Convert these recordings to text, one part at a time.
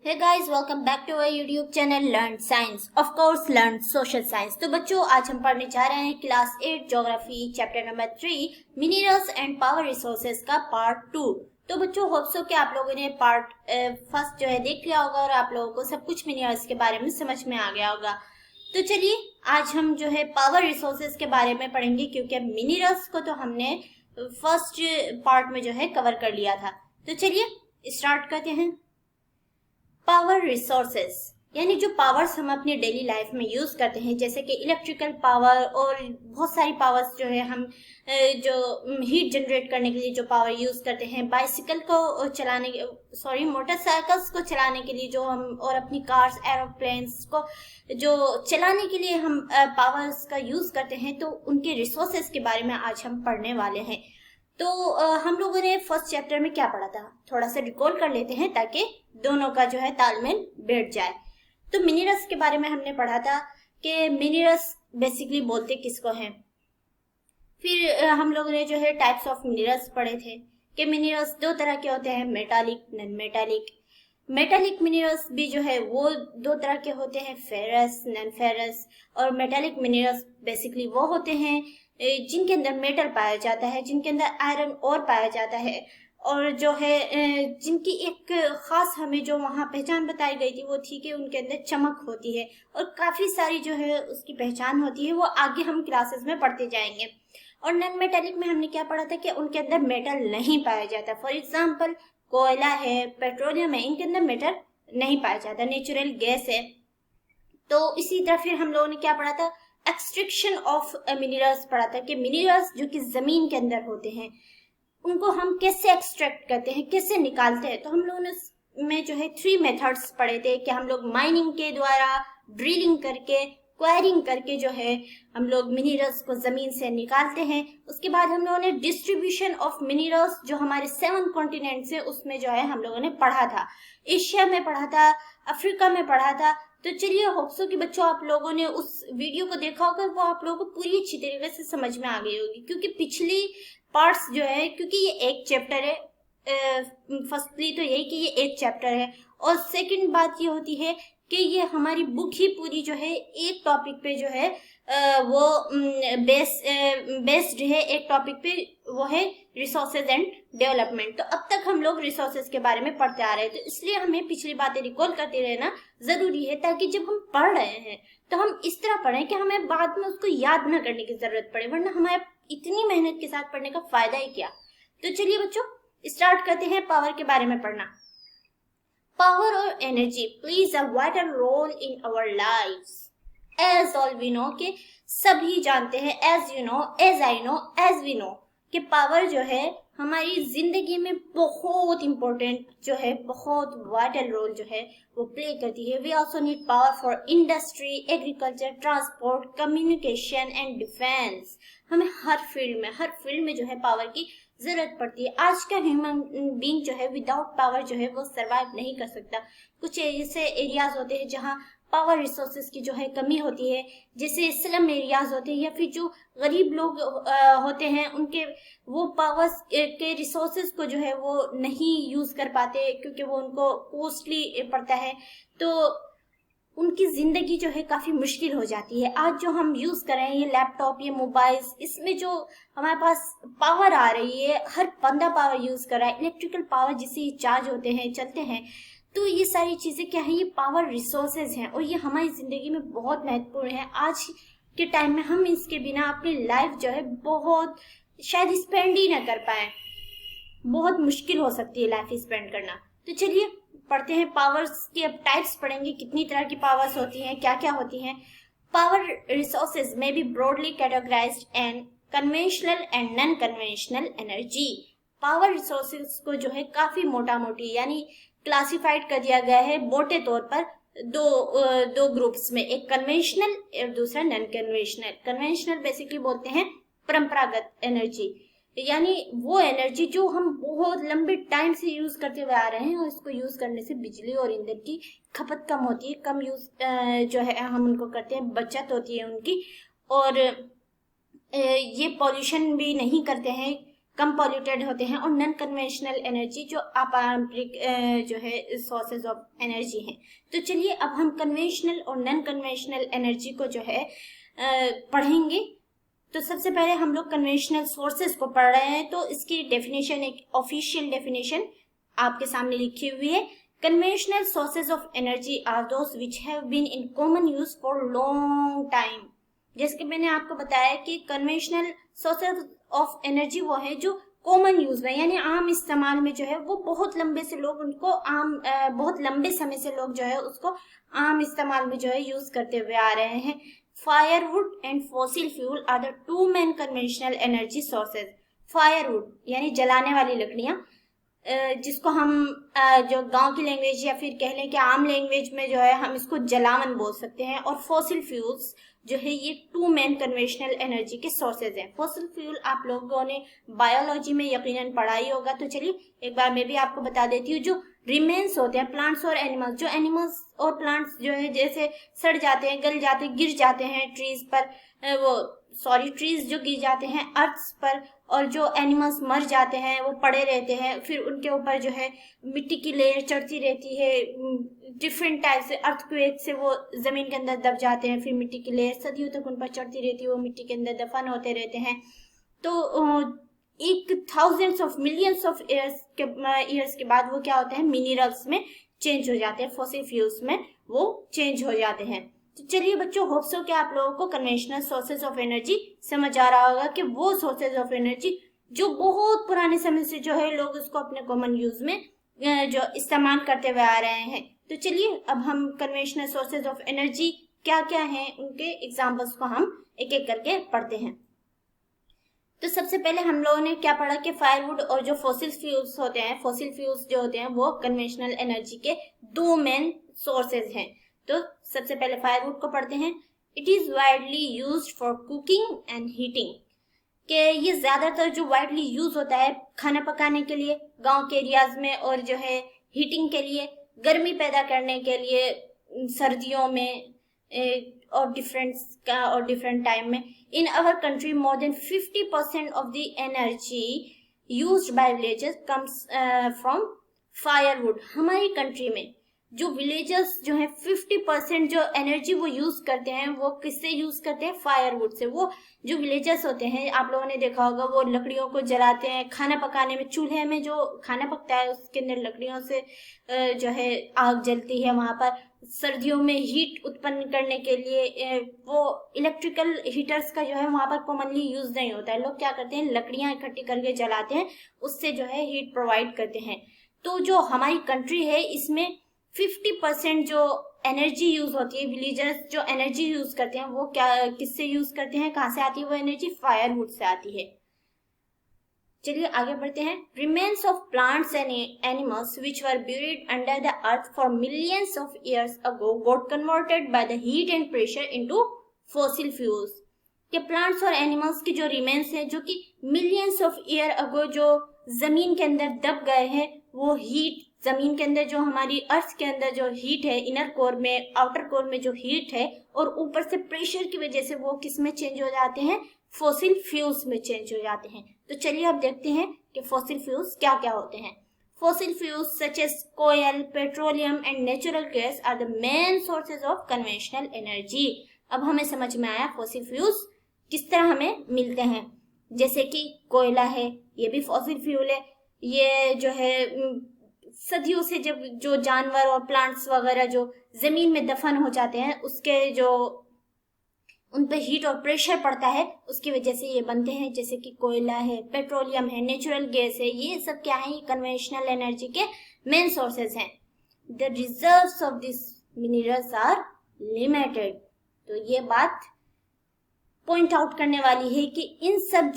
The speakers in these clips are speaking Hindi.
Hey guys, welcome back to our YouTube channel Learn Science. Of course, Learn Social Science. तो बच्चों, आज हम पढ़ने जा रहे हैं class 8 geography chapter number 3 minerals and power resources का पार्ट 2। तो बच्चों, होप सो कि आप लोगों ने पार्ट फर्स्ट जो है देख लिया होगा और आप लोगों को सब कुछ मिनरल्स के बारे में समझ में आ गया होगा। तो चलिए, आज हम जो है पावर रिसोर्सेज के बारे में पढ़ेंगे, क्योंकि मिनरल्स को तो हमने फर्स्ट पार्ट में जो है कवर कर लिया था। तो चलिए स्टार्ट करते हैं। पावर रिसोर्सेज यानी जो पावर्स हम अपनी डेली लाइफ में यूज करते हैं, जैसे कि इलेक्ट्रिकल पावर और बहुत सारी पावर्स जो है हम जो हीट जनरेट करने के लिए जो पावर यूज करते हैं, बाइसिकल को चलाने मोटरसाइकिल्स को चलाने के लिए जो हम, और अपनी कार्स एरोप्लेन्स को जो चलाने के लिए हम पावर्स का यूज करते हैं, तो उनके रिसोर्सेज के बारे में आज हम पढ़ने वाले हैं। तो हम लोगों ने फर्स्ट चैप्टर में क्या पढ़ा था, थोड़ा सा रिकॉल कर लेते हैं ताकि दोनों का जो है तालमेल बैठ जाए। तो मिनरल्स के बारे में हमने पढ़ा था कि मिनरल्स बेसिकली बोलते किसको हैं। फिर हम लोगों ने जो है टाइप्स ऑफ मिनरल्स पढ़े थे कि मिनरल्स दो तरह के होते हैं, metallic non metallic. Metallic minerals भी जो है वो दो तरह के होते हैं, फेरस नॉन फेरस। और मेटालिक मिनरल्स बेसिकली वो होते हैं जिनके अंदर मेटल पाया जाता है, जिनके अंदर आयरन और पाया जाता है, और जो है जिनकी एक खास हमें जो वहाँ पहचान बताई गई थी वो थी कि उनके अंदर चमक होती है, और काफी सारी जो है उसकी पहचान होती है, वो आगे हम क्लासेस में पढ़ते जाएंगे। और नॉन मेटालिक में हमने क्या पढ़ा था कि उनके अंदर मेटल नहीं पाया जाता। फॉर एग्जाम्पल कोयला है, पेट्रोलियम है, इनके अंदर मेटल नहीं पाया जाता, नेचुरल गैस है। तो इसी तरह फिर हम लोगों ने क्या पढ़ा था, एक्सट्रैक्शन ऑफ मिनरल्स पढ़ा था कि मिनरल्स जो कि जमीन के अंदर होते हैं उनको हम कैसे एक्सट्रैक्ट करते हैं, कैसे निकालते हैं। तो हम लोगों ने में जो है 3 मेथड्स पढ़े थे कि हम लोग माइनिंग के द्वारा, ड्रिलिंग करके, क्वायरिंग करके जो है हम लोग मिनरल्स को जमीन से निकालते हैं। उसके बाद हम लोगों ने डिस्ट्रीब्यूशन ऑफ मिनरल्स जो हमारे 7 कॉन्टिनेंट्स है उसमें जो है हम लोगों ने पढ़ा था, एशिया में पढ़ा था, अफ्रीका में पढ़ा था। तो चलिए, होप्सो कि बच्चों आप लोगों ने उस वीडियो को देखा होगा, वो आप लोगों को पूरी अच्छी तरीके से समझ में आ गई होगी, क्योंकि पिछली पार्ट्स जो है, क्योंकि ये एक चैप्टर है, फर्स्टली तो यही कि ये एक चैप्टर है, और सेकंड बात ये होती है कि ये हमारी बुक ही पूरी जो है एक टॉपिक पे जो है वो बेस्ड है, एक टॉपिक पे, वो है रिसोर्सेज एंड डेवलपमेंट। तो अब तक हम लोग रिसोर्सेज के बारे में पढ़ते आ रहे हैं, तो इसलिए हमें पिछली बातें रिकॉल करते रहना जरूरी है, ताकि जब हम पढ़ रहे हैं तो हम इस तरह पढ़ें कि हमें बाद में उसको याद न करने की जरूरत पड़े, वरना हमारे इतनी मेहनत के साथ पढ़ने का फायदा ही क्या। तो चलिए बच्चों, स्टार्ट करते हैं पावर के बारे में पढ़ना। पावर और energy plays a vital role in our lives. As all we know, कि सभी जानते हैं, as you know, as I know, as we know, कि पावर जो है हमारी जिंदगी में बहुत इंपॉर्टेंट जो है, बहुत वाइटल रोल जो है वो प्ले करती है। We also need power for industry, agriculture, transport, communication and defence. हमें हर फील्ड में जो है पावर की जरूरत पड़ती है। आज का ह्यूमन बीइंग जो है विदाउट पावर जो है वो सरवाइव नहीं कर सकता। कुछ ऐसे एरियाज होते हैं जहाँ पावर रिसोर्सेज की जो है कमी होती है, जैसे स्लम एरियाज होते हैं, या फिर जो गरीब लोग होते हैं, उनके वो पावर के रिसोर्सेज को जो है वो नहीं यूज कर पाते, क्योंकि वो उनको कॉस्टली पड़ता है, तो उनकी जिंदगी जो है काफी मुश्किल हो जाती है। आज जो हम यूज कर रहे हैं, ये लैपटॉप, ये मोबाइल्स, इसमें जो हमारे पास पावर आ रही है, हर बंदा पावर यूज कर रहा है, इलेक्ट्रिकल पावर जिससे चार्ज होते हैं, चलते हैं। तो ये सारी चीजें क्या है, ये पावर रिसोर्सेज हैं, और ये हमारी जिंदगी में बहुत महत्वपूर्ण है। आज के टाइम में हम इसके बिना अपनी लाइफ जो है बहुत शायद स्पेंड ही ना कर पाए, बहुत मुश्किल हो सकती है लाइफ स्पेंड करना। तो चलिए पढ़ते हैं, पावर्स के अब टाइप्स पढ़ेंगे, कितनी तरह की पावर्स होती हैं, क्या क्या होती हैं। पावर रिसोर्सेज में B broadly categorised and conventional and non conventional energy. Power resources को जो है काफी मोटा मोटी यानी क्लासिफाइड कर दिया गया है मोटे तौर पर दो ग्रुप्स में, एक कन्वेंशनल और दूसरा नॉन कन्वेंशनल। कन्वेंशनल बेसिकली बोलते हैं परंपरागत एनर्जी, यानी वो एनर्जी जो हम बहुत लंबे टाइम से यूज करते हुए आ रहे हैं, और इसको यूज करने से बिजली और ईंधन की खपत कम होती है, कम यूज जो है हम उनको करते हैं, बचत होती है उनकी, और ये पॉल्यूशन भी नहीं करते हैं, कम पॉल्यूटेड होते हैं, और नॉन कन्वेंशनल एनर्जी जो अपारंपरिक जो है सोर्सेज ऑफ एनर्जी हैं। तो चलिए अब हम कन्वेंशनल और नॉन कन्वेंशनल एनर्जी को जो है पढ़ेंगे। तो सबसे पहले हम लोग कन्वेंशनल सोर्सेज को पढ़ रहे हैं, तो इसकी डेफिनेशन, एक ऑफिशियल डेफिनेशन आपके सामने लिखी हुई है। Conventional sources of energy are those which have been in common use for long time. जैसे कि मैंने आपको बताया कि कन्वेंशनल सोर्सेज ऑफ एनर्जी वो है जो कॉमन यूज में, यानी आम इस्तेमाल में जो है वो बहुत लंबे से लोग उनको बहुत लंबे समय से लोग जो है उसको आम इस्तेमाल में जो है यूज करते हुए आ रहे हैं। Firewood and fossil fuel are the two main conventional energy sources. Firewood यानी जलाने वाली लकड़ियां, जिसको हम जो गांव की लैंग्वेज या फिर कह लें कि आम लैंग्वेज में जो है हम इसको जलावन बोल सकते हैं, और फॉसिल फ्यूल्स जो है ये टू मेन कन्वेंशनल एनर्जी के सोर्सेज हैं। फॉसिल फ्यूल आप लोगों ने बायोलॉजी में यकीनन पढ़ा ही होगा, तो चलिए एक बार मैं भी आपको बता देती हूँ। जो रिमेन्स होते हैं प्लांट्स और एनिमल्स, जो एनिमल्स और प्लांट्स जो है जैसे सड़ जाते हैं, गल जाते हैं, गिर जाते हैं ट्रीज पर, ट्रीज जो गिर जाते हैं अर्थ पर, और जो एनिमल्स मर जाते हैं वो पड़े रहते हैं, फिर उनके ऊपर जो है मिट्टी की लेयर चढ़ती रहती है, डिफरेंट टाइप से अर्थक्वेक से वो जमीन के अंदर दब जाते हैं, फिर मिट्टी की लेयर सदियों तक उन पर चढ़ती रहती है, वो मिट्टी के अंदर दफन होते रहते हैं। तो एक thousands of millions of years के बाद वो क्या होता है, मिनरल्स में चेंज हो जाते हैं, फॉसिल फ्यूल्स में वो चेंज हो जाते हैं। तो चलिए बच्चों, होप सो कि आप लोगों को कन्वेंशनल सोर्सेज ऑफ एनर्जी समझ आ रहा होगा कि वो सोर्सेज ऑफ एनर्जी जो बहुत पुराने समय से जो है लोग उसको अपने कॉमन यूज में जो इस्तेमाल करते हुए आ रहे हैं। तो चलिए अब हम कन्वेंशनल सोर्सेज ऑफ एनर्जी क्या क्या हैं उनके एग्जाम्पल्स को हम एक एक करके पढ़ते हैं। तो सबसे पहले हम लोगों ने क्या पढ़ा कि फायरवुड और जो फॉसिल फ्यूल्स होते हैं, फॉसिल फ्यूल्स जो होते हैं वो कन्वेंशनल एनर्जी के दो मेन सोर्सेज हैं। तो सबसे पहले फायरवुड को पढ़ते हैं। It is widely used for cooking and heating, कि ये ज्यादातर जो वाइडली यूज होता है खाना पकाने के लिए गांव के एरियाज में, और जो है हीटिंग के लिए, गर्मी पैदा करने के लिए सर्दियों में और डिफरेंट टाइम में। In our country more than 50% of the energy used by villagers comes from firewood. हमारी कंट्री में जो विलेजर्स जो है 50% जो एनर्जी वो यूज करते हैं वो किससे यूज करते हैं, फायरवुड से। वो जो विलेजर्स होते हैं आप लोगों ने देखा होगा वो लकड़ियों को जलाते हैं खाना पकाने में, चूल्हे में जो खाना पकता है उसके अंदर लकड़ियों से जो है आग जलती है। वहां पर सर्दियों में हीट उत्पन्न करने के लिए वो इलेक्ट्रिकल हीटर्स का जो है वहां पर कॉमनली यूज नहीं होता है। लोग क्या करते हैं, लकड़ियां इकट्ठी करके जलाते हैं, उससे जो है हीट प्रोवाइड करते हैं। तो जो हमारी कंट्री है इसमें 50% जो एनर्जी यूज होती है, विलेजर्स जो एनर्जी यूज करते हैं वो क्या किससे यूज करते हैं, कहां से आती है वो एनर्जी, फायरवुड से आती है। चलिए आगे बढ़ते हैं। Remains of plants and animals which were buried under the earth for millions of years ago got converted by the heat and pressure into fossil fuels. के प्लांट्स और एनिमल्स की जो रिमेन्स है जो कि मिलियंस ऑफ ईयर अगो जो जमीन के अंदर दब गए हैं, वो हीट जमीन के अंदर जो हमारी अर्थ के अंदर जो हीट है, इनर कोर में आउटर कोर में जो हीट है, और ऊपर से प्रेशर की वजह से वो किस में चेंज हो जाते हैं, फॉसिल फ्यूल्स में चेंज हो जाते हैं। तो चलिए अब देखते हैं कि फॉसिल फ्यूल्स क्या क्या होते हैं। फॉसिल फ्यूल्स सच एज कोयल, petroleum and natural gas are the main sources of conventional energy. अब हमें समझ में आया फॉसिल फ्यूल्स किस तरह हमें मिलते हैं। जैसे कि कोयला है, ये भी फॉसिल फ्यूल है। ये जो है सदियों से जब जो जानवर और प्लांट्स वगैरह जो जमीन में दफन हो जाते हैं उसके जो उन पे हीट और प्रेशर पड़ता है उसकी वजह से ये बनते हैं। जैसे कि कोयला है, पेट्रोलियम है, नेचुरल गैस है, ये सब क्या है, ये कन्वेंशनल एनर्जी के मेन सोर्सेज हैं। The reserves of this minerals are limited. तो ये बात पॉइंट आउट करने वाली है कि इन सब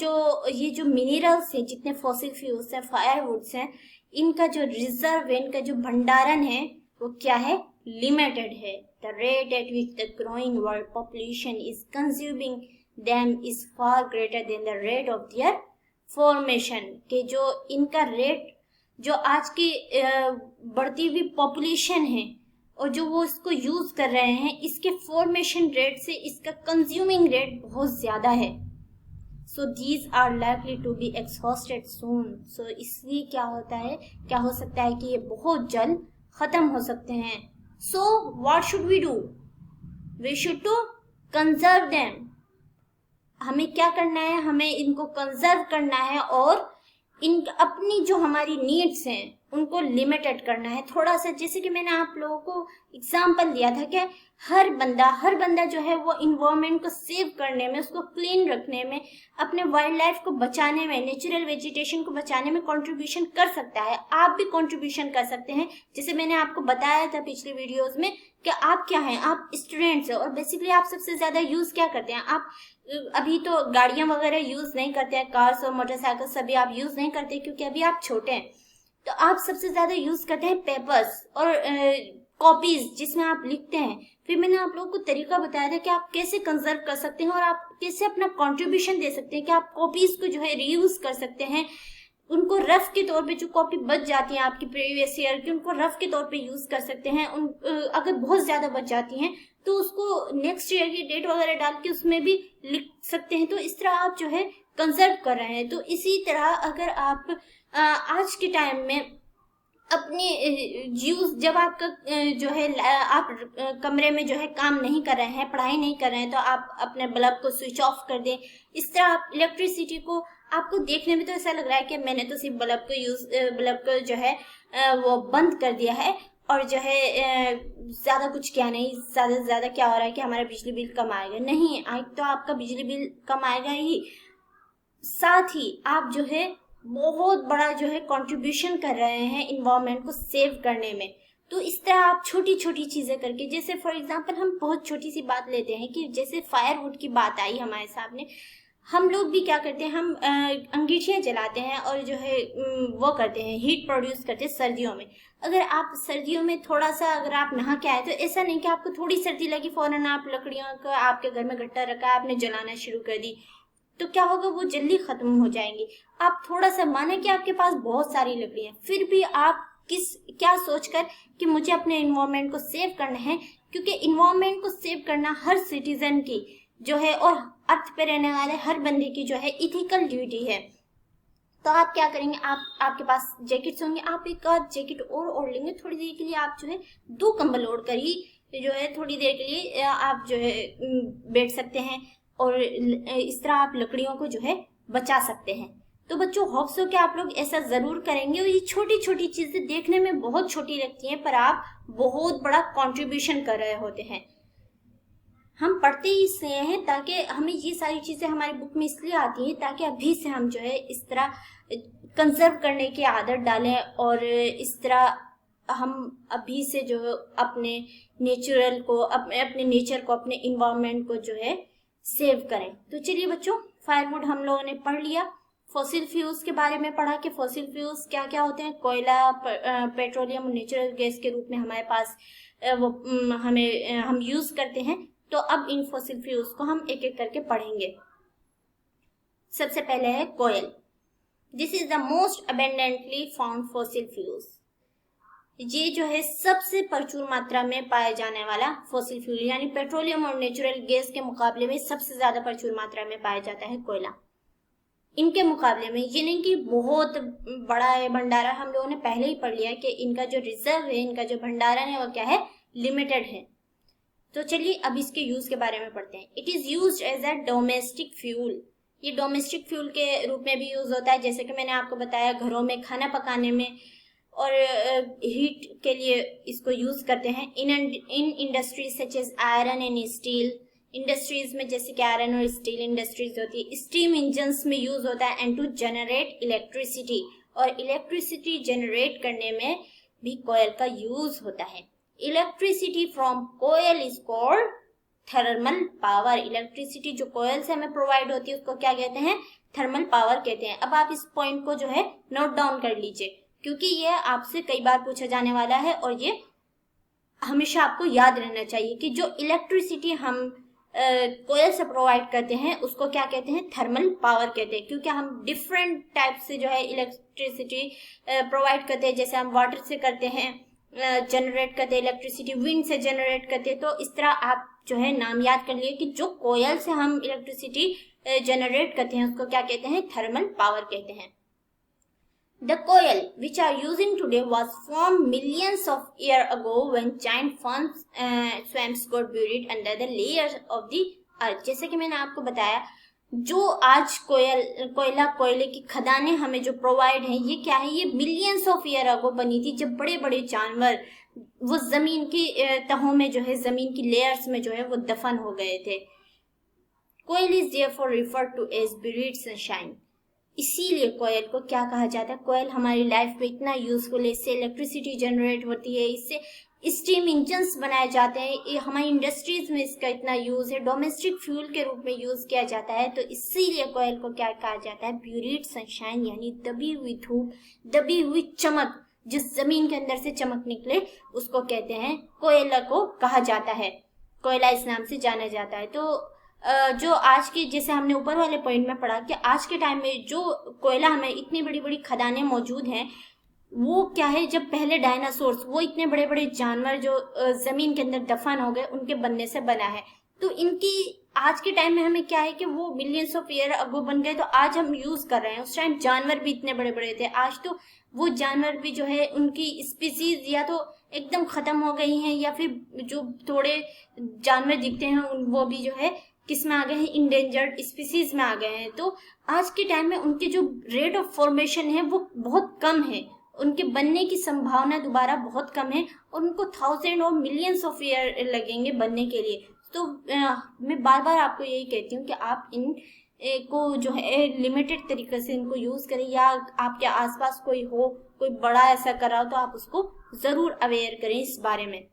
ये जो मिनरल्स है, जितने फॉसिल फ्यूल्स हैं, फायरवुड्स हैं, इनका जो रिजर्व है, इनका जो भंडारण है वो क्या है, लिमिटेड है। The rate at which the growing world population is consuming them is far greater than the rate of their formation. के जो इनका रेट, जो आज की बढ़ती हुई पॉपुलेशन है और जो वो इसको यूज कर रहे हैं, इसके फॉर्मेशन रेट से इसका कंज्यूमिंग रेट बहुत ज्यादा है। So these are likely to be exhausted soon. So इसलिए क्या होता है, क्या हो सकता है कि ये बहुत जल्द खत्म हो सकते हैं। So what should we do? We should to conserve them. हमें क्या करना है, हमें इनको कंजर्व करना है और इन अपनी जो हमारी नीड्स हैं उनको लिमिटेड करना है थोड़ा सा। जैसे कि मैंने आप लोगों को एग्जांपल दिया था कि हर बंदा जो है वो इन्वायरमेंट को सेव करने में, उसको क्लीन रखने में, अपने वाइल्ड लाइफ को बचाने में, नेचुरल वेजिटेशन को बचाने में कंट्रीब्यूशन कर सकता है। आप भी कंट्रीब्यूशन कर सकते हैं। जैसे मैंने आपको बताया था पिछले वीडियोस में कि आप क्या हैं, आप स्टूडेंट्स हैं और बेसिकली आप सबसे ज्यादा यूज क्या करते हैं। आप अभी तो गाड़ियां वगैरह यूज नहीं करते हैं, कार्स और मोटरसाइकिल सभी आप यूज नहीं करते क्योंकि अभी आप छोटे हैं। तो आप सबसे ज्यादा यूज करते हैं पेपर्स और कॉपीज जिसमें आप लिखते हैं। फिर मैंने आप लोगों को तरीका बताया था कि आप कैसे कंजर्व कर सकते हैं और आप कैसे अपना कंट्रीब्यूशन दे सकते हैं कि आप कॉपीज को जो है रीयूज कर सकते हैं। उनको रफ के तौर पे, जो कॉपी बच जाती है आपकी प्रीवियस ईयर की, उनको रफ के तौर पे यूज कर सकते हैं। अगर बहुत ज्यादा बच जाती हैं तो उसको नेक्स्ट ईयर की डेट वगैरह डाल के उसमें भी लिख सकते हैं। तो इस तरह आप जो है कंजर्व कर रहे हैं। तो इसी तरह अगर आप आज के टाइम में अपनी यूज, जब आपका जो है आप कमरे में जो है काम नहीं कर रहे हैं, पढ़ाई नहीं कर रहे हैं, तो आप अपने बल्ब को स्विच ऑफ कर दें। इस तरह आप इलेक्ट्रिसिटी को, आपको देखने में तो ऐसा लग रहा है कि मैंने तो सिर्फ बल्ब को जो है वो बंद कर दिया है और जो है ज्यादा कुछ क्या नहीं, ज्यादा से ज्यादा क्या हो रहा है कि हमारा बिजली बिल कम आएगा। नहीं, आज तो आपका बिजली बिल कम आएगा ही, साथ ही आप जो है बहुत बड़ा जो है कंट्रीब्यूशन कर रहे हैं इन्वायरमेंट को सेव करने में। तो इस तरह आप छोटी छोटी चीजें करके, जैसे फॉर एग्जांपल हम बहुत छोटी सी बात लेते हैं कि जैसे फायरवुड की बात आई हमारे सामने, हम लोग भी क्या करते हैं, हम अंगीठियाँ जलाते हैं और जो है वो करते हैं, हीट प्रोड्यूस करते हैं सर्दियों में। अगर आप सर्दियों में थोड़ा सा अगर आप नहा के आए तो ऐसा नहीं कि आपको थोड़ी सर्दी लगी फौरन आप लकड़ियों का आपके घर में गट्टा रखा है, आपने जलाना शुरू कर दी, तो क्या होगा, वो जल्दी खत्म हो जाएंगी। आप थोड़ा सा माने कि आपके पास बहुत सारी लकड़ियां, फिर भी आप क्या सोचकर कि मुझे अपने इन्वायरमेंट को सेव करना है, क्योंकि इन्वायरमेंट को सेव करना हर सिटीजन की जो है और अर्थ पे रहने वाले हर बंदे की जो है इथिकल ड्यूटी है। तो आप क्या करेंगे, आपके पास जैकेट्स होंगे, आप एक आध जैकेट और ओढ़ लेंगे। थोड़ी देर के लिए आप जो है 2 कंबल ओढ़ कर ही जो है थोड़ी देर के लिए आप जो है बैठ सकते हैं और इस तरह आप लकड़ियों को जो है बचा सकते हैं। तो बच्चों, होप्स हो कि आप लोग ऐसा जरूर करेंगे। और ये छोटी छोटी चीजें देखने में बहुत छोटी लगती हैं, पर आप बहुत बड़ा कंट्रीब्यूशन कर रहे होते हैं। हम पढ़ते ही इसलिए हैं ताकि हमें ये सारी चीजें हमारी बुक में इसलिए आती हैं ताकि अभी से हम जो है इस तरह कंजर्व करने की आदत डालें और इस तरह हम अभी से जो अपने नेचुरल को, अपने नेचर को, अपने इन्वायरमेंट को जो है सेव करें। तो चलिए बच्चों, फायरवुड हम लोगों ने पढ़ लिया। फॉसिल फ्यूल्स के बारे में पढ़ा कि फॉसिल फ्यूल्स क्या क्या होते हैं। कोयला, पेट्रोलियम और नेचुरल गैस के रूप में हमारे पास वो हम यूज करते हैं। तो अब इन फॉसिल फ्यूल्स को हम एक एक करके पढ़ेंगे। सबसे पहले है coal. This is the most abundantly found fossil fuels. ये जो है सबसे प्रचुर मात्रा में पाया जाने वाला फॉसिल फ्यूल, यानी पेट्रोलियम और नेचुरल गैस के मुकाबले में सबसे ज्यादा प्रचुर मात्रा में पाया जाता है कोयला। इनके मुकाबले में ये नहीं कि बहुत बड़ा है भंडारा, हम लोगों ने पहले ही पढ़ लिया कि इनका जो रिजर्व है, इनका जो भंडारण है वो क्या है, लिमिटेड है। तो चलिए अब इसके यूज के बारे में पढ़ते हैं। It is used as a domestic fuel. ये डोमेस्टिक फ्यूल के रूप में भी यूज होता है, जैसे कि मैंने आपको बताया घरों में खाना पकाने में और हीट के लिए इसको यूज करते हैं। In industries such as iron and steel, industries में जैसे कि आयरन और स्टील इंडस्ट्रीज होती है। स्टीम इंजन्स में यूज होता है एंड टू जनरेट इलेक्ट्रिसिटी, और इलेक्ट्रिसिटी जनरेट करने में भी कोयल का यूज होता है। इलेक्ट्रिसिटी फ्रॉम कोयल is called thermal power. Electricity जो कोयल से हमें प्रोवाइड होती है उसको क्या कहते हैं, थर्मल पावर कहते हैं। अब आप इस पॉइंट को जो है नोट डाउन कर लीजिए, क्योंकि ये आपसे कई बार पूछा जाने वाला है और ये हमेशा आपको याद रहना चाहिए कि जो इलेक्ट्रिसिटी हम कोयल से प्रोवाइड करते हैं उसको क्या कहते हैं, थर्मल पावर कहते हैं। क्योंकि हम डिफरेंट टाइप से जो है इलेक्ट्रिसिटी प्रोवाइड करते हैं, जैसे हम वाटर से करते हैं, जनरेट करते हैं, इलेक्ट्रिसिटी विंड से जनरेट करते हैं। तो इस तरह आप जो है नाम याद कर लिए कि जो कोयल से हम इलेक्ट्रिसिटी जनरेट करते हैं उसको क्या कहते हैं, थर्मल पावर कहते हैं। The coil, which are using today, was formed millions of years ago when giant swamps got buried under the layers of the earth। जैसे कि मैंने आपको बताया, जो आज कोयले की खदानें हमें जो प्रोवाइड हैं, ये क्या है, ये मिलियंस ऑफ ईयर अगो बनी थी, जब बड़े बड़े जानवर वो जमीन की तहों में जो है, जमीन की लेयर्स में जो है वो दफन हो गए थे। Coal is therefore referred to as buried sunshine। इसीलिए कोयल को क्या कहा जाता है, कोयल हमारी लाइफ में इतना यूजफुल है, इससे इलेक्ट्रिसिटी जनरेट होती है, इससे स्टीम इंजन्स बनाए जाते हैं, ये हमारी इंडस्ट्रीज में इसका इतना यूज है, डोमेस्टिक फ्यूल के रूप में यूज किया जाता है। तो इसीलिए कोयल को क्या कहा जाता है, ब्यूरिड सनशाइन, यानी दबी हुई धूप, दबी हुई चमक, जिस जमीन के अंदर से चमक निकले उसको कहते हैं, कोयला को कहा जाता है, कोयला इस नाम से जाना जाता है। तो जो आज के, जैसे हमने ऊपर वाले पॉइंट में पढ़ा कि आज के टाइम में जो कोयला हमें इतनी बड़ी बड़ी खदानें मौजूद हैं, वो क्या है, जब पहले डायनासोर्स, वो इतने बड़े बड़े जानवर जो जमीन के अंदर दफन हो गए, उनके बनने से बना है। तो इनकी आज के टाइम में हमें क्या है कि वो मिलियंस ऑफ ईयर अगो बन गए, तो आज हम यूज कर रहे हैं। उस टाइम जानवर भी इतने बड़े बड़े थे, आज तो वो जानवर भी जो है, उनकी स्पीसीज या तो एकदम खत्म हो गई हैं, या फिर जो थोड़े जानवर दिखते हैं वो भी जो है किस में आ गए हैं, इंडेंजर्ड स्पीसीज में आ गए हैं। तो आज के टाइम में उनके जो रेट ऑफ फॉर्मेशन है वो बहुत कम है, उनके बनने की संभावना दोबारा बहुत कम है, और उनको थाउजेंड और मिलियंस ऑफ ईयर लगेंगे बनने के लिए। तो मैं बार बार आपको यही कहती हूँ कि आप इन को जो है लिमिटेड तरीके से इनको यूज करें, या आपके आसपास कोई हो, कोई बड़ा ऐसा कर रहा हो, तो आप उसको जरूर अवेयर करें इस बारे में।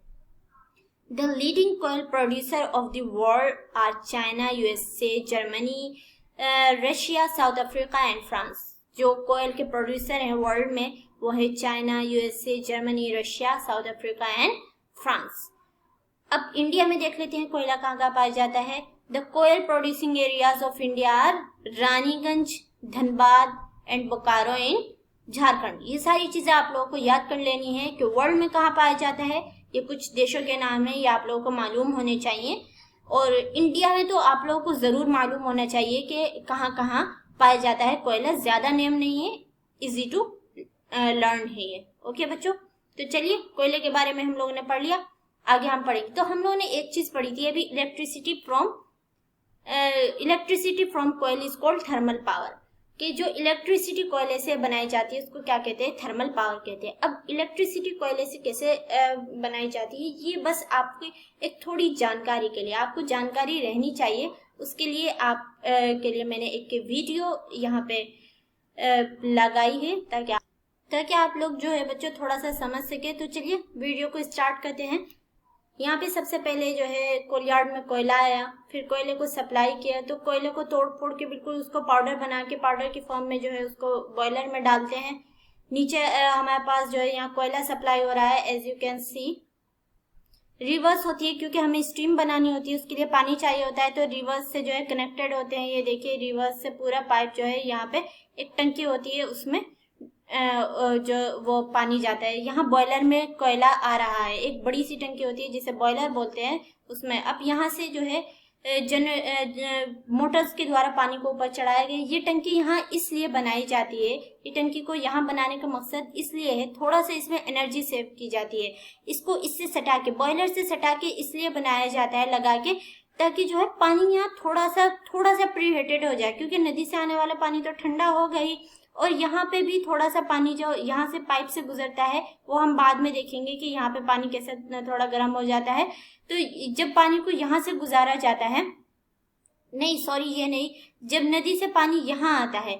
The leading coal producer of the world are China, USA, Germany, Russia, South Africa and France। जो कोयल के प्रोड्यूसर हैं वर्ल्ड में वो है China, USA, Germany, Russia, south Africa and France. अब इंडिया में देख लेते हैं कोयला कहाँ कहाँ पाया जाता है। The coal producing areas of India are Raniganj, Dhanbad and Bokaro in Jharkhand. ये सारी चीजें आप लोगों को याद कर लेनी है कि वर्ल्ड में कहाँ पाया जाता है। ये कुछ देशों के नाम है, ये आप लोगों को मालूम होने चाहिए, और इंडिया में तो आप लोगों को जरूर मालूम होना चाहिए कि कहाँ कहाँ पाया जाता है कोयला। ज्यादा नेम नहीं है, इजी टू लर्न है ये। ओके बच्चों, तो चलिए कोयले के बारे में हम लोगों ने पढ़ लिया, आगे हम पढ़ेंगे। तो हम लोगों ने एक चीज पढ़ी थी अभी, इलेक्ट्रिसिटी फ्रॉम कोयल इज कॉल्ड थर्मल पावर, कि जो इलेक्ट्रिसिटी कोयले से बनाई जाती है उसको क्या कहते हैं, थर्मल पावर कहते हैं। अब इलेक्ट्रिसिटी कोयले से कैसे बनाई जाती है, ये बस आपकी एक थोड़ी जानकारी के लिए, आपको जानकारी रहनी चाहिए, उसके लिए आप के लिए मैंने एक वीडियो यहाँ पे लगाई है, ताकि आप लोग जो है बच्चों थोड़ा सा समझ सके। तो चलिए वीडियो को स्टार्ट करते हैं। यहाँ पे सबसे पहले जो है कोलयार्ड में कोयला आया, फिर कोयले को सप्लाई किया, तो कोयले को तोड़ फोड़ के बिल्कुल उसको पाउडर बना के, पाउडर की फॉर्म में जो है उसको बॉयलर में डालते हैं। नीचे हमारे पास जो है यहाँ कोयला सप्लाई हो रहा है, as you can see. Rivers होती है क्योंकि हमें स्टीम बनानी होती है, उसके लिए पानी चाहिए होता है, तो रिवर्स से जो है कनेक्टेड होते हैं। ये देखिए रिवर्स से पूरा पाइप जो है, यहाँ पे एक टंकी होती है, उसमें जो वो पानी जाता है। यहाँ बॉयलर में कोयला आ रहा है, एक बड़ी सी टंकी होती है जिसे बॉयलर बोलते हैं, उसमें अब यहाँ से जो है मोटर्स के द्वारा पानी को ऊपर चढ़ाया गया। ये टंकी यहाँ इसलिए बनाई जाती है, ये टंकी को यहाँ बनाने का मकसद इसलिए है, थोड़ा सा इसमें एनर्जी सेव की जाती है। इसको इससे सटा के, बॉयलर से सटा के इसलिए बनाया जाता है लगा के, ताकि जो है पानी यहाँ थोड़ा सा प्रीहीटेड हो जाए, क्योंकि नदी से आने वाला पानी तो ठंडा हो गई, और यहाँ पे भी थोड़ा सा पानी जो यहाँ से पाइप से गुजरता है, वो हम बाद में देखेंगे कि यहाँ पे पानी कैसे थोड़ा गर्म हो जाता है। तो जब पानी को यहाँ से गुजारा जाता है, नहीं सॉरी ये नहीं, जब नदी से पानी यहाँ आता है,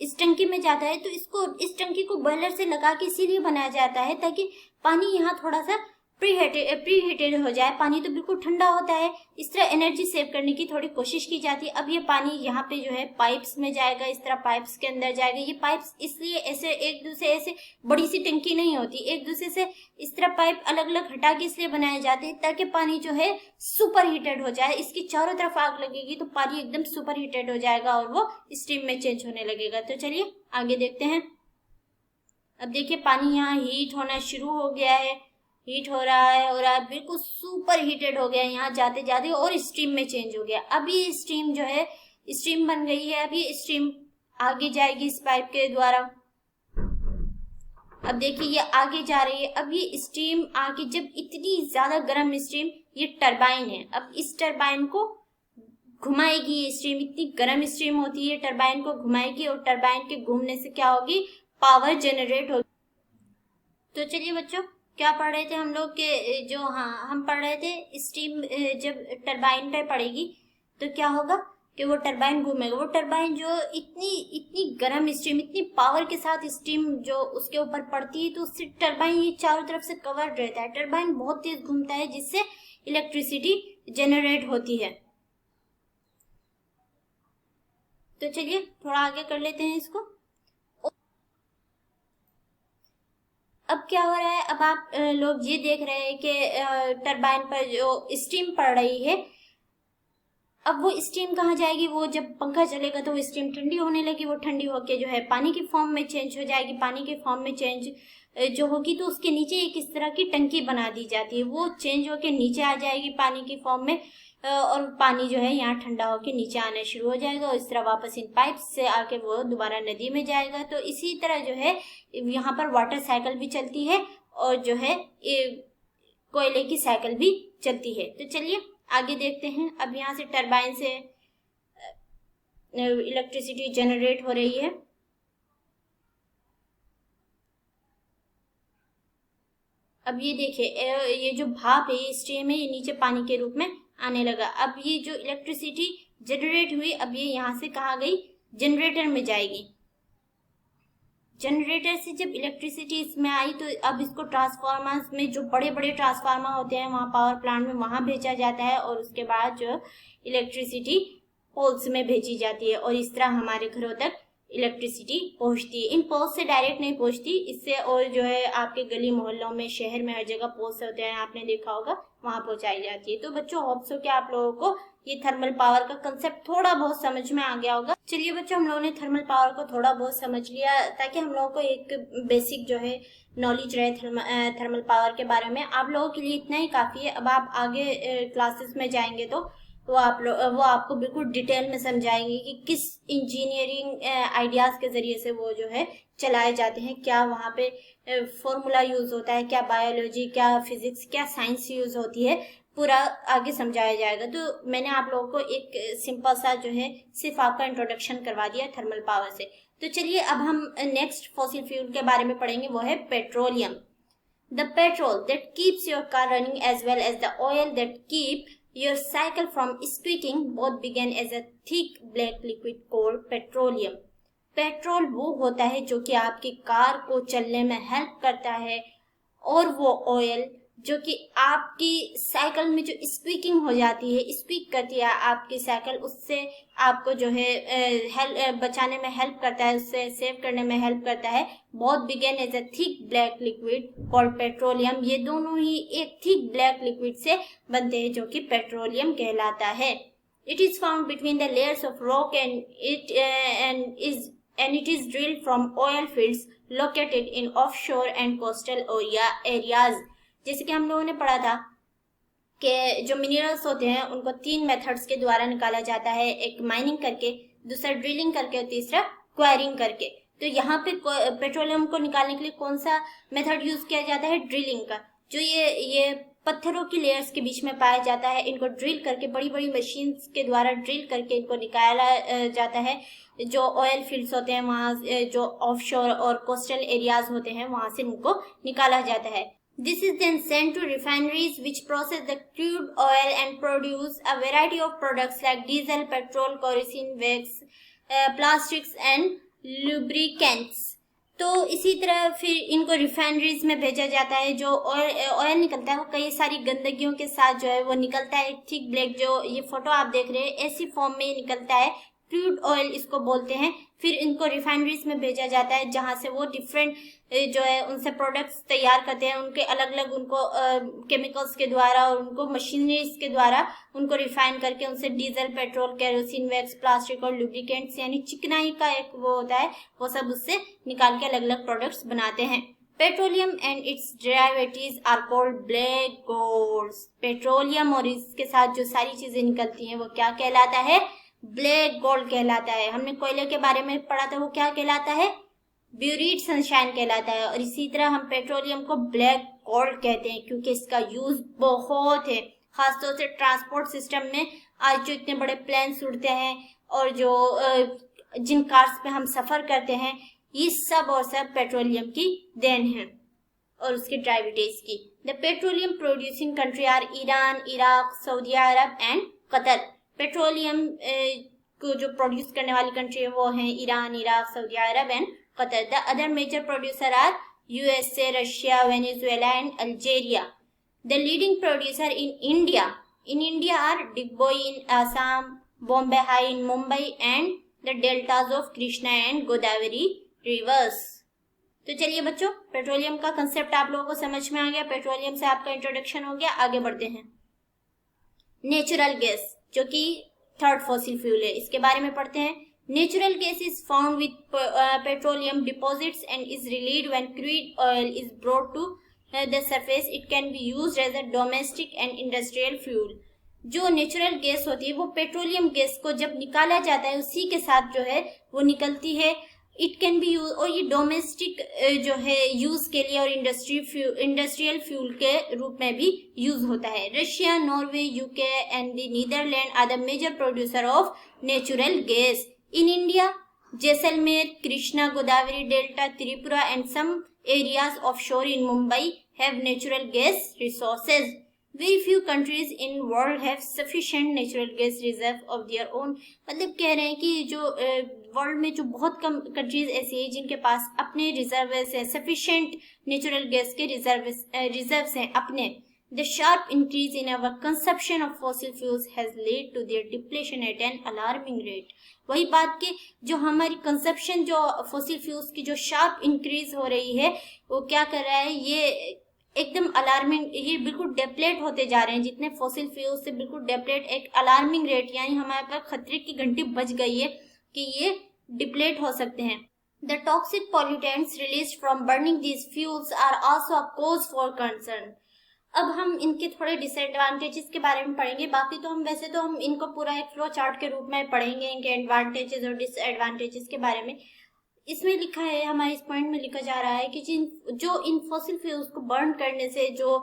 इस टंकी में जाता है, तो इस टंकी को बॉयलर से लगा के इसीलिए बनाया जाता है ताकि पानी यहाँ थोड़ा सा प्रीहीटेड हो जाए। पानी तो बिल्कुल ठंडा होता है, इस तरह एनर्जी सेव करने की थोड़ी कोशिश की जाती है। अब ये पानी यहाँ पे जो है पाइप्स में जाएगा, इस तरह पाइप्स के अंदर जाएगा। ये पाइप्स इसलिए ऐसे एक दूसरे, ऐसे बड़ी सी टंकी नहीं होती, एक दूसरे से इस तरह पाइप अलग अलग हटा के इसलिए बनाए जाते हैं ताकि पानी जो है सुपर हीटेड हो जाए। इसकी चारों तरफ आग लगेगी तो पानी एकदम सुपर हीटेड हो जाएगा और वो स्टीम में चेंज होने लगेगा। तो चलिए आगे देखते हैं। अब देखिए पानी यहाँ हीट होना शुरू हो गया है, हीट हो रहा है, बिल्कुल सुपर हीटेड हो गया है यहाँ जाते जाते, और स्टीम में चेंज हो गया। अब ये स्टीम जो है, स्टीम बन गई है, अभी स्टीम आगे जाएगी इस पाइप के द्वारा। अब देखिए ये आगे जा रही है। अब ये स्टीम आगे, जब इतनी ज्यादा गर्म स्टीम, ये टरबाइन है, अब इस टरबाइन को घुमाएगी। ये स्टीम, इतनी गर्म स्टीम होती है, टरबाइन को घुमाएगी, और टरबाइन के घूमने से क्या होगी, पावर जनरेट होगी। तो चलिए बच्चों, क्या पढ़ रहे थे हम लोग के जो, हाँ हम पढ़ रहे थे स्टीम जब टरबाइन पे पड़ेगी तो क्या होगा कि वो टरबाइन घूमेगा। वो टरबाइन जो इतनी गर्म स्टीम, इतनी पावर के साथ स्टीम जो उसके ऊपर पड़ती है, तो उससे टरबाइन ये चारों तरफ से कवर रहता है। टरबाइन बहुत तेज घूमता है, जिससे इलेक्ट्रिसिटी जनरेट होती है। तो चलिए थोड़ा आगे कर लेते हैं इसको। अब क्या हो रहा है, अब आप लोग ये देख रहे हैं कि टरबाइन पर जो स्टीम पड़ रही है, अब वो स्टीम कहाँ जाएगी, वो जब पंखा चलेगा तो वो स्टीम ठंडी होने लगी, वो ठंडी होके जो है पानी की फॉर्म में चेंज हो जाएगी। पानी के फॉर्म में चेंज जो होगी तो उसके नीचे एक इस तरह की टंकी बना दी जाती है, वो चेंज होके नीचे आ जाएगी पानी की फॉर्म में, और पानी जो है यहाँ ठंडा होके नीचे आना शुरू हो जाएगा, और इस तरह वापस इन पाइप से आके वो दोबारा नदी में जाएगा। तो इसी तरह जो है यहाँ पर वाटर साइकिल भी चलती है, और जो है कोयले की साइकिल भी चलती है। तो चलिए आगे देखते हैं। अब यहाँ से टरबाइन से इलेक्ट्रिसिटी जनरेट हो रही है। अब ये देखिए, ये जो भाप है, ये स्टीम है, ये नीचे पानी के रूप में आने लगा। अब ये जो इलेक्ट्रिसिटी जनरेट हुई, अब ये यहाँ से कहाँ गई, जनरेटर में जाएगी। जनरेटर से जब इलेक्ट्रिसिटी इसमें आई तो अब इसको ट्रांसफार्मर्स में, जो बड़े बड़े ट्रांसफार्मर होते हैं वहाँ पावर प्लांट में, वहाँ भेजा जाता है, और उसके बाद जो इलेक्ट्रिसिटी पोल्स में भेजी जाती है, और इस तरह हमारे घरों तक इलेक्ट्रिसिटी पहुंचती है। इन पोल्स से डायरेक्ट नहीं पहुंचती, इससे और जो है आपके गली मोहल्लों में, शहर में हर जगह पोल्स होते हैं, आपने देखा होगा, वहां पहुंचाई जाती है। तो बच्चों होप्स हो कि आप लोगों को ये थर्मल पावर का कंसेप्ट थोड़ा बहुत समझ में आ गया होगा। चलिए बच्चों, हम लोगों ने थर्मल पावर को थोड़ा बहुत समझ लिया, ताकि हम लोगों को एक बेसिक जो है नॉलेज रहे थर्मल पावर के बारे में। आप लोगों के लिए इतना ही काफी है। अब आप आगे क्लासेस में जाएंगे तो वो आपको बिल्कुल डिटेल में समझाएंगे कि किस इंजीनियरिंग आइडियाज के जरिए से वो जो है चलाए जाते हैं, क्या वहाँ पे फॉर्मूला यूज होता है, क्या बायोलॉजी, क्या फिजिक्स, क्या साइंस यूज होती है, पूरा आगे समझाया जाएगा। तो मैंने आप लोगों को एक सिंपल सा जो है सिर्फ आपका इंट्रोडक्शन करवा दिया थर्मल पावर से। तो चलिए अब हम नेक्स्ट फॉसिल फ्यूल के बारे में पढ़ेंगे, वो है petroleum. The petrol that keeps your car running as well as the oil that keep your cycle from squeaking both began as a thick black liquid called petroleum. Petrol वो होता है जो कि आपकी कार को चलने में हेल्प करता है, और वो ऑयल जो कि आपकी साइकिल में जो स्क्वीकिंग हो जाती है, स्क्वीक करती है आपकी साइकिल, उससे आपको जो है बचाने में हेल्प करता है, उससे सेव करने में हेल्प करता है। Both begin as a thick black liquid called petroleum. ये दोनों ही एक थिक ब्लैक लिक्विड से बनते हैं जो कि पेट्रोलियम कहलाता है। It is found between the layers of rock and it is drilled from oil fields located in offshore and coastal areas. जैसे कि हम लोगों ने पढ़ा था कि जो मिनरल्स होते हैं उनको 3 मेथड्स के द्वारा निकाला जाता है, एक माइनिंग करके, दूसरा ड्रिलिंग करके, और तीसरा क्वायरिंग करके। तो यहाँ पे पेट्रोलियम को निकालने के लिए कौन सा मेथड यूज किया जाता है, ड्रिलिंग का। जो ये पत्थरों की लेयर्स के बीच में पाया जाता है, इनको ड्रिल करके, बड़ी बड़ी मशीन्स के द्वारा ड्रिल करके इनको निकाला जाता है। जो ऑयल फील्ड्स होते हैं वहाँ, जो ऑफशोर और कोस्टल एरियाज होते हैं, वहाँ से इनको निकाला जाता है। This is then sent to refineries which process the crude oil and produce a variety of products like diesel, petrol, kerosene, wax, plastics and lubricants. तो इसी तरह फिर इनको रिफाइनरीज में भेजा जाता है। जो ऑयल निकलता है वो कई सारी गंदगियों के साथ जो है वो निकलता है। थिक ब्लैक, जो ये फोटो आप देख रहे हैं, ऐसी फॉर्म में निकलता है, क्रूड ऑयल इसको बोलते हैं। फिर इनको रिफाइनरीज में भेजा जाता है जहां से वो डिफरेंट जो है उनसे प्रोडक्ट्स तैयार करते हैं, उनके अलग अलग उनको केमिकल्स के द्वारा और उनको मशीनरीज के द्वारा उनको रिफाइन करके उनसे diesel, petrol, kerosene, wax, plastic और लुब्रिकेंट्स यानी चिकनाई का एक वो होता है, वो सब उससे निकाल के अलग अलग प्रोडक्ट्स बनाते हैं। Petroleum and its derivatives are called black gold. Petroleum और इसके साथ जो सारी चीजें निकलती हैं वो क्या कहलाता है? ब्लैक गोल्ड कहलाता है। हमने कोयले के बारे में पढ़ा था, वो क्या कहलाता है? ब्यूरीड सनशाइन कहलाता है। और इसी तरह हम पेट्रोलियम को ब्लैक गोल्ड कहते हैं क्योंकि इसका यूज बहुत है, खासतौर से ट्रांसपोर्ट सिस्टम में। आज जो इतने बड़े प्लेन्स उड़ते हैं और जो जिन कार्स पे हम सफर करते हैं, ये सब और सब पेट्रोलियम की देन है और उसकी डेरिवेटिव्स की। The petroleum producing country are Iran, Iraq, Saudi Arabia and Qatar. Petroleum को जो प्रोड्यूस करने वाली कंट्री है वो है Iran, Iraq, Saudi Arabia and Qatar. The other major producer are USA, Russia, Venezuela and Algeria. The leading producer in India are Digboi in Assam, Bombay High in Mumbai and the deltas of Krishna and Godavari rivers. तो चलिए बच्चों, पेट्रोलियम का कंसेप्ट आप लोगों को समझ में आ गया, पेट्रोलियम से आपका इंट्रोडक्शन हो गया। आगे बढ़ते हैं। नेचुरल गैस जो कि थर्ड फॉसिल फ्यूल है, इसके बारे में पढ़ते हैं। Natural gas is found with petroleum deposits and is release when crude oil is brought to the surface. It can be used as a domestic and industrial fuel. जो नेचुरल गैस होती है वो पेट्रोलियम गैस को जब निकाला जाता है उसी के साथ जो है वो निकलती है। इट कैन बी यूज, और ये डोमेस्टिक जो है यूज के लिए और इंडस्ट्रियल फ्यूल के रूप में भी यूज होता है। Russia, Norway, UK and the Netherlands are the major producer of natural gas. In India, Jaisalmer, Krishna, Godavari delta, Tripura and some areas offshore in Mumbai have natural gas resources. Very few countries in world have sufficient natural gas reserve of their own। मतलब कह रहे हैं कि जो वर्ल्ड में जो बहुत कम कंट्रीज ऐसी हैं जिनके पास अपने रिजर्व्स हैं, सफिशिएंट नेचुरल गैस के रिजर्व्स हैं अपने। The sharp increase in our consumption of fossil fuels has led to their depletion at an alarming rate। वही बात कि जो हमारी कंजप्शन जो फॉसिल फ्यूल्स की जो शार्प इंक्रीज हो रही है वो क्या कर रहा है, ये एकदम अलार्मिंग, ये बिल्कुल डेप्लेट होते जा रहे हैं। जितने फॉसिल फ्यूल्स से बिल्कुल डेप्लेट, एक अलार्मिंग रेट यानी हमारे पास खतरे की घंटी बज गई है कि ये डिप्लेट हो सकते हैं। The toxic pollutants released from burning these fuels are also a cause for concern. अब हम इनके थोड़े डिसएडवांटेजेस के बारे में पढ़ेंगे। बाकी तो हम वैसे तो हम इनको पूरा एक फ्लो चार्ट के रूप में पढ़ेंगे, इनके एडवांटेजेस और डिसएडवांटेजेस के बारे में। इसमें लिखा है, हमारे इस पॉइंट में लिखा जा रहा है कि जो इन फॉसिल फ्यूल्स को बर्न करने से जो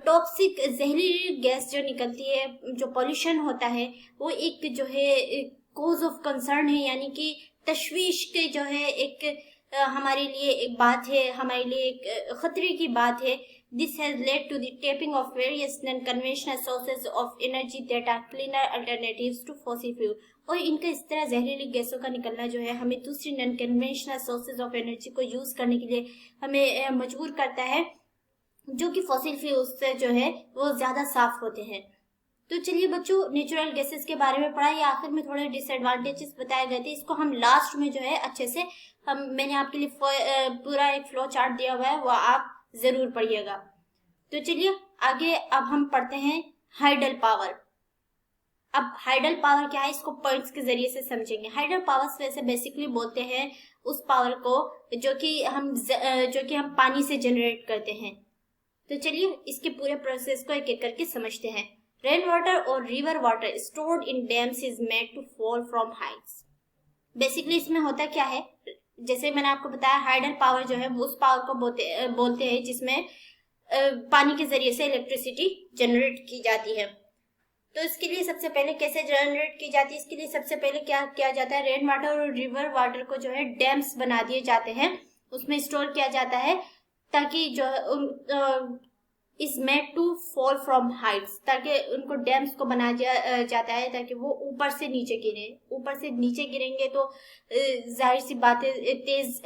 टॉक्सिक जहरीली गैस जो निकलती है, जो पॉल्यूशन होता है, वो एक जो है कॉज ऑफ कंसर्न है, यानी कि तशवीश के जो है एक हमारे लिए एक बात है, हमारे लिए एक खतरे की बात है। This has led to the tapping of various non-conventional sources of energy that are cleaner alternatives to fossil fuel। और इनका इस तरह जहरीली गैसों का निकलना जो है हमें दूसरी non conventional sources of energy को यूज करने के लिए हमें मजबूर करता है, जो कि फॉसिल फ्यूल्स से जो है वो ज्यादा साफ होते हैं। तो चलिए बच्चों, नेचुरल गैसेस के बारे में पढ़ा, ये आखिर में थोड़े डिसएडवांटेजेस बताए गए थे। इसको हम लास्ट में जो है अच्छे से मैंने आपके लिए पूरा एक फ्लो चार्ट दिया हुआ है, वो आप जरूर पढ़िएगा। तो चलिए आगे अब हम पढ़ते हैं हाइडल पावर। अब हाइडल पावर क्या है, इसको पॉइंट्स के जरिए से समझेंगे। हाइडल पावर वैसे बेसिकली बोलते हैं उस पावर को जो कि हम पानी से जनरेट करते हैं। तो चलिए इसके पूरे प्रोसेस को एक एक करके समझते हैं। रेन वाटर और river water stored in dams is made to fall from heights. Basically इसमें होता क्या है, जैसे मैंने आपको बताया, हाइडल पावर जो है वो उस पावर को बोलते हैं जिसमें पानी के जरिए से इलेक्ट्रिसिटी जनरेट की जाती है। तो इसके लिए सबसे पहले कैसे जनरेट की जाती है, इसके लिए सबसे पहले क्या किया जाता है, रेन वाटर और रिवर वाटर को जो है डैम्स बना दिए जाते हैं, उसमें स्टोर किया जाता है ताकि जो is made to fall from heights, ताकि उनको डैम्स को बना दिया जाता है ताकि वो ऊपर से नीचे गिरे। ऊपर से नीचे गिरेंगे तो जाहिर सी बात है तेज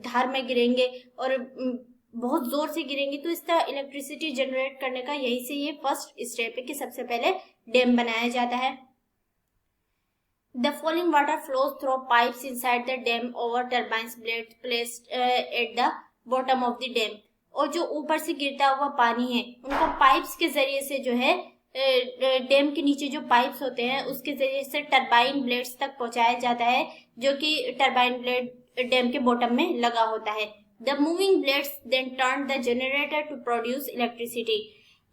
धार में गिरेंगे और बहुत जोर से गिरेंगे। तो इस तरह इलेक्ट्रिसिटी जनरेट करने का यही से ये फर्स्ट स्टेप है कि सबसे पहले डैम बनाया जाता है। The falling water flows through pipes inside the dam over turbines blades placed at the bottom of the dam. और जो ऊपर से गिरता हुआ पानी है उनको पाइप्स के जरिए से जो है डैम के नीचे जो पाइप्स होते हैं उसके जरिए से टरबाइन ब्लेड्स तक पहुंचाया जाता है, जो कि टरबाइन ब्लेड डैम के बॉटम में लगा होता है. The moving blades then turn the generator to produce electricity.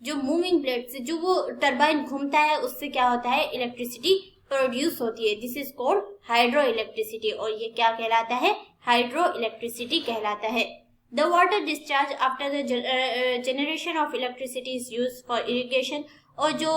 जो मूविंग ब्लेड्स जो वो टरबाइन घूमता है उससे क्या होता है, इलेक्ट्रिसिटी प्रोड्यूस होती है. This is called hydro electricity. और ये क्या कहलाता है, हाइड्रो इलेक्ट्रिसिटी कहलाता है. The water discharge after the generation of electricity is use for irrigation. और जो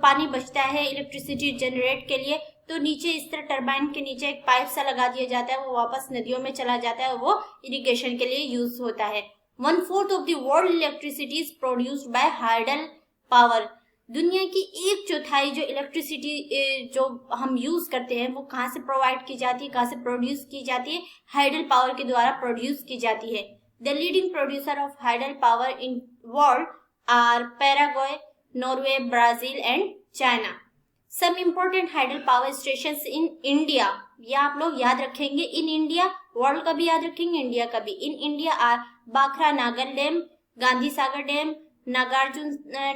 पानी बचता है इलेक्ट्रिसिटी जनरेट के लिए तो नीचे इस तरह टरबाइन के नीचे एक पाइप सा लगा दिया जाता है, वो वापस नदियों में चला जाता है और वो इरिगेशन के लिए यूज होता है. 1/4 of the world electricity is produced by hydel power. दुनिया की 1/4 जो इलेक्ट्रिसिटी जो हम यूज करते हैं वो कहाँ से प्रोवाइड की जाती है, कहाँ से प्रोड्यूस की जाती है, हाइडल पावर के द्वारा प्रोड्यूस की जाती है. The leading producer of hydel power in world are Paraguay, Norway, Brazil and China. Some important hydel power stations in India. ये आप लोग याद रखेंगे, इन इंडिया, वर्ल्ड का भी याद रखेंगे, इंडिया का भी. इन India are Bhakra Nagar dam, Gandhi Sagar dam, Nagarjun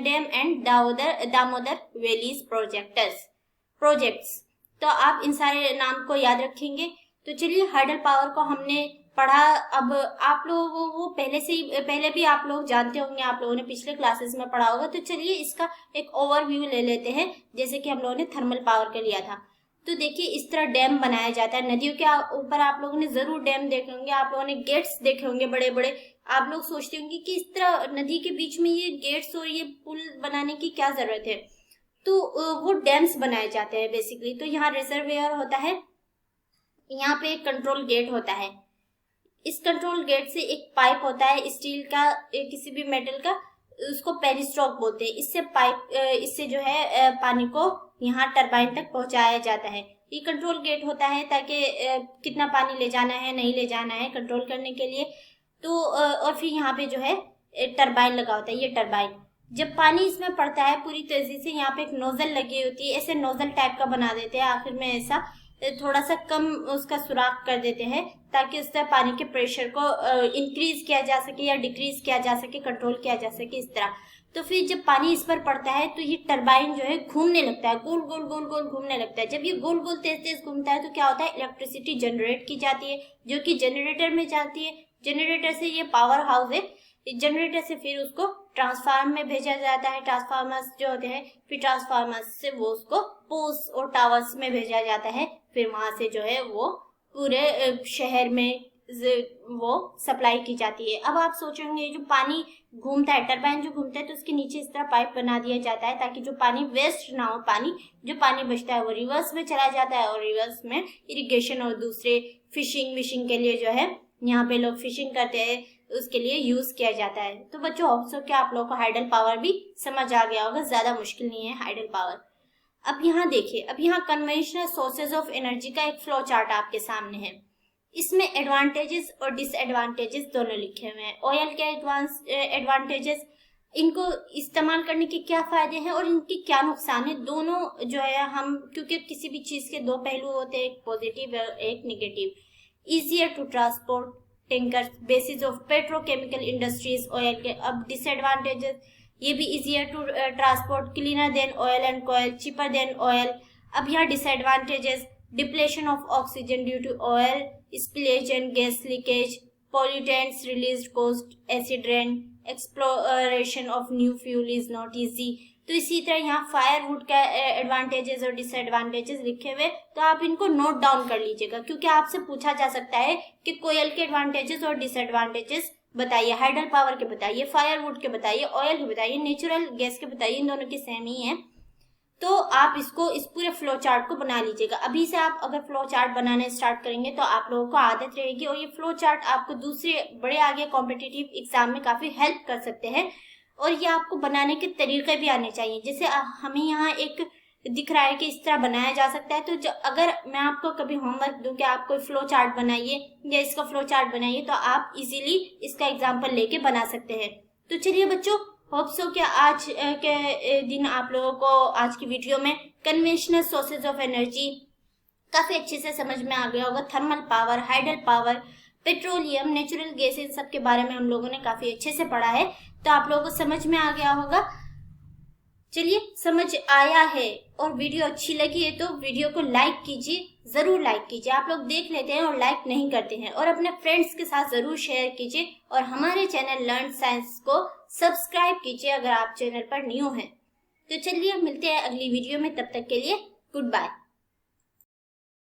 dam and Damodar valleys projects. तो आप इन सारे नाम को याद रखेंगे. तो चलिए हाइडल पावर को हमने पढ़ा. अब आप लोगों वो पहले भी आप लोग जानते होंगे, आप लोगों ने पिछले क्लासेस में पढ़ा होगा. तो चलिए इसका एक ओवरव्यू ले लेते हैं, जैसे कि हम लोगों ने थर्मल पावर का लिया था. तो देखिए इस तरह डैम बनाया जाता है नदियों के ऊपर. आप लोगों ने जरूर डैम देखे होंगे, आप लोगों ने गेट्स देखे होंगे बड़े बड़े. आप लोग सोचते होंगे कि इस तरह नदी के बीच में ये गेट्स और ये पुल बनाने की क्या जरूरत है. तो वो डैम्स बनाए जाते हैं बेसिकली. तो यहाँ रिजर्वेयर होता है, यहाँ पे एक कंट्रोल गेट होता है. इस कंट्रोल गेट से एक पाइप होता है स्टील का, किसी भी मेटल का, उसको पेरिस्टॉक बोलते हैं. इससे जो है पानी को यहाँ टरबाइन तक पहुंचाया जाता है. ये कंट्रोल गेट होता है ताकि कितना पानी ले जाना है नहीं ले जाना है कंट्रोल करने के लिए. तो और फिर यहाँ पे जो है टरबाइन लगा होता है. ये टरबाइन जब पानी इसमें पड़ता है पूरी तेजी से, यहाँ पे एक नोजल लगी होती है, ऐसे नोजल टाइप का बना देते हैं. आखिर में ऐसा थोड़ा सा कम उसका सुराख कर देते हैं ताकि उससे पानी के प्रेशर को इंक्रीज किया जा सके या डिक्रीज किया जा सके, कंट्रोल किया जा सके, इस तरह. तो फिर जब पानी इस पर पड़ता है तो ये टरबाइन जो है घूमने लगता है, गोल गोल गोल गोल घूमने लगता है. जब ये गोल गोल तेज तेज घूमता है तो क्या होता है, इलेक्ट्रिसिटी जनरेट की जाती है जो कि जनरेटर में जाती है. जनरेटर से ये पावर हाउस है, जनरेटर से फिर उसको ट्रांसफार्मर में भेजा जाता है. ट्रांसफार्मर्स जो होते हैं फिर ट्रांसफार्मर्स से वो उसको पोल्स और टावर्स में भेजा जाता है. फिर वहां से जो है वो पूरे शहर में वो सप्लाई की जाती है. अब आप सोचेंगे जो पानी घूमता है, टरबाइन जो घूमता है, तो उसके नीचे इस तरह पाइप बना दिया जाता है ताकि जो पानी वेस्ट ना हो, जो पानी बचता है वो रिवर्स में चला जाता है और रिवर्स में इरिगेशन और दूसरे फिशिंग के लिए जो है यहाँ पे लोग फिशिंग करते हैं उसके लिए यूज किया जाता है. तो बच्चों होप्स हो कि आप लोगों को हाइडल पावर भी समझ आ गया होगा, ज्यादा मुश्किल नहीं है हाइडल पावर. अब यहाँ देखिए, अब यहाँ कन्वेंशनल सोर्सेज ऑफ एनर्जी का एक फ्लो चार्ट आपके सामने है. इसमें एडवांटेजेस और डिसएडवांटेजेस दोनों लिखे हुए हैं. ऑयल के एडवांटेजेस, इनको इस्तेमाल करने के क्या फायदे हैं और इनके क्या नुकसान है, दोनों जो है हम, क्योंकि किसी भी चीज के दो पहलू होते हैं, एक पॉजिटिव और एक negative. Easier to transport tankers, basis of petrochemical industries. Oil के अब डिसएडवांटेजेस, ये भी easier to transport, cleaner than oil and coal, cheaper than oil. अब यहाँ disadvantages, depletion of oxygen due to oil spillage and gas leakage, pollutants released cause acid rain, exploration of new fuel is not easy. तो इसी तरह यहाँ फायरवुड का एडवांटेजेस और डिसएडवांटेजेस लिखे हुए, तो आप इनको नोट डाउन कर लीजिएगा क्योंकि आपसे पूछा जा सकता है कि कोयल के एडवांटेजेस और डिसएडवांटेजेस बताइए, हाइडल पावर के बताइए, फायरवुड के बताइए, ऑयल के बताइए, नेचुरल गैस के बताइए. इन दोनों की सेम ही है. तो आप इस पूरे फ्लो चार्ट को बना लीजिएगा. अभी से आप अगर फ्लो चार्ट बनाने स्टार्ट करेंगे तो आप लोगों को आदत रहेगी और ये फ्लो चार्ट आपको दूसरे बड़े आगे कॉम्पिटिटिव एग्जाम में काफी हेल्प कर सकते हैं. और ये आपको बनाने के तरीके भी आने चाहिए. जैसे हमें यहाँ एक दिख रहा है कि इस तरह बनाया जा सकता है, तो अगर मैं आपको कभी होमवर्क दूं कि आप कोई फ्लो चार्ट बनाइए या इसका फ्लो चार्ट बनाइए, तो आप इजीली इसका एग्जांपल लेके बना सकते हैं. तो चलिए बच्चों, होप्स हो कि आज के दिन आप लोगों को आज की वीडियो में कन्वेंशनल सोर्सेज ऑफ एनर्जी काफी अच्छे से समझ में आ गया होगा। Thermal power, hydel power, petroleum, natural gas, इन सब के बारे में हम लोगों ने काफी अच्छे से पढ़ा है, तो आप लोगों को समझ में आ गया होगा। चलिए, समझ आया है और वीडियो अच्छी लगी है तो वीडियो को लाइक कीजिए, जरूर लाइक कीजिए। आप लोग देख लेते हैं और लाइक नहीं करते हैं, और अपने फ्रेंड्स के साथ जरूर शेयर कीजिए, और हमारे चैनल लर्न साइंस को सब्सक्राइब कीजिए अगर आप चैनल पर न्यू हैं। तो चलिए, मिलते हैं अगली वीडियो में, तब तक के लिए गुड बाय।